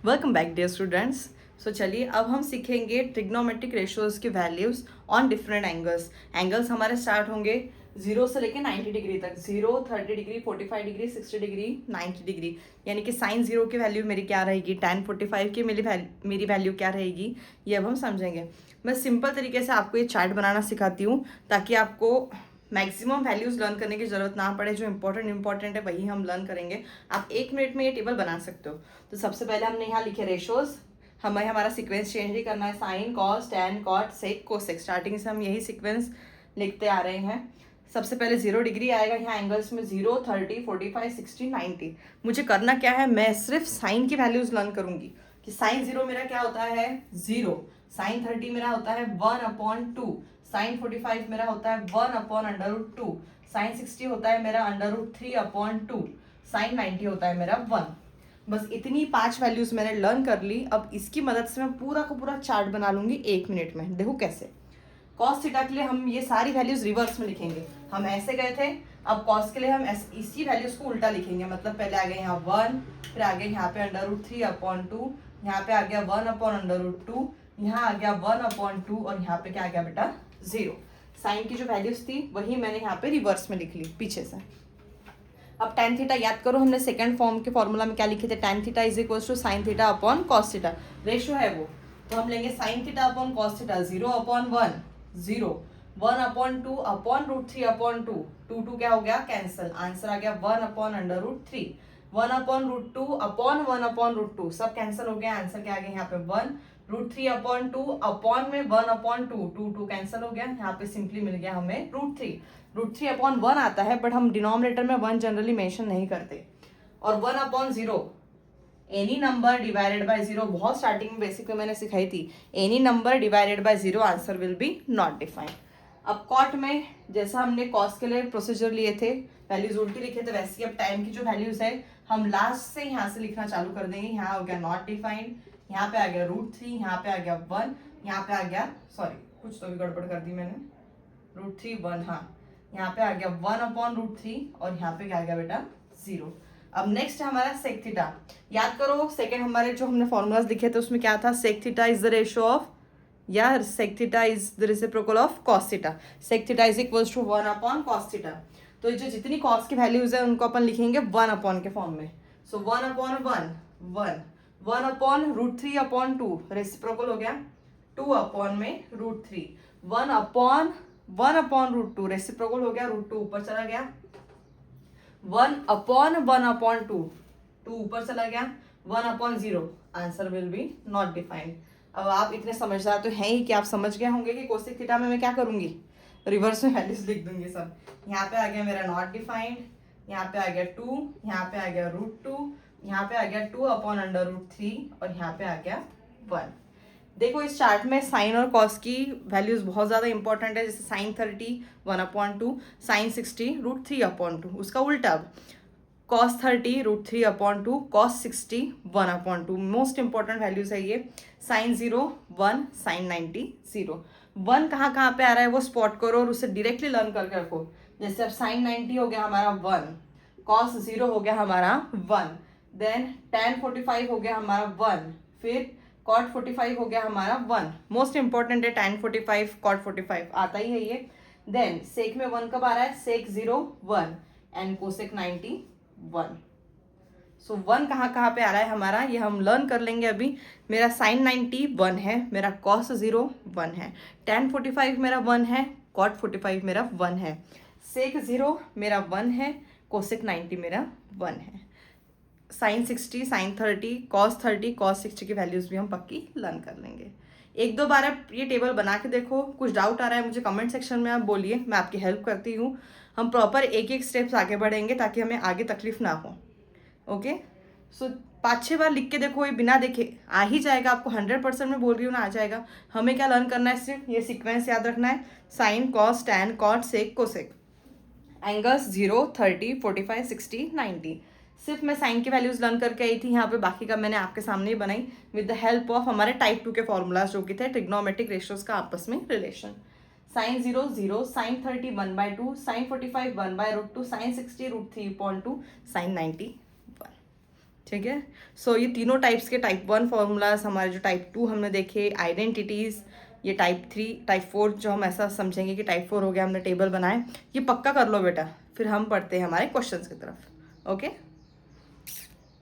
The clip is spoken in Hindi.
Welcome back dear students. So चलिए अब हम सीखेंगे ट्रिग्नोमेट्रिक रेशियोज के values on different angles. Angles हमारे स्टार्ट होंगे 0 से लेके 90 डिग्री तक। 0, 30 डिग्री, 45 डिग्री, 60 डिग्री, 90 डिग्री। यानी कि साइन 0 की वैल्यू मेरी क्या रहेगी, tan 45 की मेरी वैल्यू क्या रहेगी, ये अब हम समझेंगे। मैं सिंपल तरीके से आपको ये चार्ट बनाना सिखाती हूँ ताकि आपको मैक्सिमम वैल्यूज लर्न करने की जरूरत ना पड़े। जो इंपॉर्टेंट है वही हम लर्न करेंगे। आप 1 मिनट में ये टेबल बना सकते हो। तो सबसे पहले हमने यहाँ लिखे रेशोज। हमें हमारा सीक्वेंस चेंज ही करना है, sine, cos, tan, cot, sec, cosec. Starting से हम यही सीक्वेंस लिखते आ रहे हैं। सबसे पहले 0 डिग्री आएगा यहाँ एंगल्स में, 0, 30, 45, 60, 90। मुझे करना क्या है, मैं सिर्फ साइन की वैल्यूज लर्न करूंगी कि साइन 0 मेरा क्या होता है 0, साइन 30 मेरा होता है 1/2, साइन 45 मेरा होता है 1/√2, साइन 60 होता है मेरा √3/2, साइन 90 होता है मेरा 1। बस इतनी 5 वैल्यूज मैंने लर्न कर ली। अब इसकी मदद से मैं पूरा का पूरा चार्ट बना लूंगी 1 मिनट में। देखो कैसे। कॉस थीटा के लिए हम ये सारी वैल्यूज रिवर्स में लिखेंगे। हम ऐसे गए थे, अब कॉस के लिए हम इसी वैल्यूज को उल्टा लिखेंगे। मतलब पहले आ गया यहाँ 1, फिर आ गया यहाँ पे √3/2, यहाँ पे आ गया 1/√2, यहाँ आ गया 1/2 और यहाँ पे क्या आ गया बेटा 0। साइन की जो वैल्यूज थी वही मैंने यहाँ पे रिवर्स में लिख ली पीछे से। अब tan थीटा याद करो, हमने सेकंड फॉर्म के फॉर्मूला में क्या लिखे थे, tan theta is equal to sine theta upon cos theta. Ratio है वो, तो हम लेंगे sine theta upon cos theta 0/1, 0, 1/2 upon √3/2, 2 क्या हो गया कैंसिल, आंसर आ गया 1/√3, 1/√2 अपॉन 1/√2 सब कैंसिल हो गया, आंसर क्या आ गया यहाँ पे 1, √3/2 अपॉन में 1/2, 2 कैंसिल हो गया, यहाँ पे सिंपली मिल गया हमें √3। √3/1 आता है, बट हम डिनोमिनेटर में 1 जनरली मेंशन नहीं करते। और 1/0 एनी नंबर डिवाइडेड बाय 0, बहुत स्टार्टिंग में बेसिक में मैंने सिखाई थी, any number divided by 0 answer will be not defined. अब कॉट में जैसा हमने कॉस के लिए प्रोसीजर लिए थे, वैल्यूज उल्टी लिखे थे, वैसे ही अब टाइम की जो वैल्यूज है हम लास्ट से यहाँ से लिखना चालू कर देंगे। यहाँ हो गया नॉट डिफाइंड, यहाँ पे आ गया √3, यहाँ पे आ गया 1, यहाँ पे आ गया, सॉरी कुछ तो भी गड़बड़ कर दी मैंने, √3, 1, हाँ यहाँ पे आ गया 1/√3 और यहाँ पे क्या आ गया बेटा 0। अब नेक्स्ट है हमारा सेक थीटा। याद करो सेकंड हमारे जो हमने फॉर्मूलाज लिखे थे उसमें क्या था, sec theta is the ratio of, यार sec theta is the reciprocal of cos theta. Sec theta is equals to 1/cos theta. तो जो जितनी कॉस की वैल्यूज है उनको अपन लिखेंगे 1 के फॉर्म में। सो 1/1, 1, 1/√3/2 रेसिप्रोकल हो गया, 2 में √3, 1/1/√2 रेसिप्रोकल हो गया, √2 ऊपर चला गया, 1/1/2, 2 ऊपर चला गया, 1/0 answer will be not defined. अब आप इतने समझदार तो हैं ही कि आप समझ गए होंगे कि कोसेक थीटा में मैं क्या करूंगी, रिवर्स में वैल्यूज लिख दूंगी सब। यहाँ पे आ गया मेरा नॉट डिफाइंड, यहाँ पे आ गया 2, यहाँ पे आ गया √2, यहाँ पे आ गया 2/√3 और यहाँ पे आ गया 1। देखो इस चार्ट में साइन और कॉस की वैल्यूज बहुत ज़्यादा इंपॉर्टेंट है। जैसे साइन 30 1/2, साइन 60 √3/2, उसका उल्टा अब cos 30 √3/2, cos 60 1/2। Most important values है ये। Sign 0 1, sign 90 0। 1 कहाँ कहाँ पे आ रहा है वो स्पॉट करो और उसे डायरेक्टली लर्न करके रखो। जैसे अब साइन 90 हो गया हमारा 1, कॉस 0 हो गया हमारा 1, देन tan 45 हो गया हमारा 1, फिर कॉट 45 हो गया हमारा 1। मोस्ट इंपॉर्टेंट है tan 45, कॉट 45 आता ही है ये। देन सेक में 1 कब आ रहा है, सेक 0 1 एंड कोसेक 90 1। सो 1 कहाँ कहाँ पे आ रहा है हमारा, ये हम लर्न कर लेंगे अभी। मेरा साइन 90 1 है, मेरा कॉस 0 1 है, tan 45 मेरा 1 है, कॉट 45 मेरा 1 है, सेक 0 मेरा 1 है, कोसेक 90 मेरा 1 है। साइन 60, साइन 30, कॉस 30, कॉस 60 की वैल्यूज भी हम पक्की लर्न कर लेंगे। 1-2 बार आप ये टेबल बना के देखो। कुछ डाउट आ रहा है मुझे कमेंट सेक्शन में आप बोलिए, मैं आपकी हेल्प करती हूँ। हम प्रॉपर एक एक स्टेप्स आगे बढ़ेंगे ताकि हमें आगे तकलीफ ना हो। ओके, सो 5-6 बार लिख के देखो, ये बिना देखे आ ही जाएगा आपको। 100% में बोल रही हूँ ना, आ जाएगा। हमें क्या लर्न करना है, सिर्फ ये सीक्वेंस याद रखना है, sine cos tan cot sec cosec, angles 0 30 45 60 90। सिर्फ मैं साइन की वैल्यूज लर्न करके आई थी यहाँ पे, बाकी का मैंने आपके सामने ही बनाई विद द हेल्प ऑफ हमारे टाइप 2 के फॉर्मूलाज जो कि थे ट्रिग्नोमेट्रिक रेशियोज का आपस में रिलेशन। Sine 0 0, sine 30 1/2, sine 45 1/√2, sine 60 √3/2, sine 90 1। ठीक है। सो ये तीनों टाइप्स के टाइप 1 फॉर्मूलाज हमारे, जो टाइप 2 हमने देखे आइडेंटिटीज़, ये टाइप 3 टाइप 4 जो हम ऐसा समझेंगे कि टाइप 4 हो गया, हमने टेबल बनाए, ये पक्का कर लो बेटा। फिर हम पढ़ते हैं हमारे क्वेश्चंस की तरफ। ओके।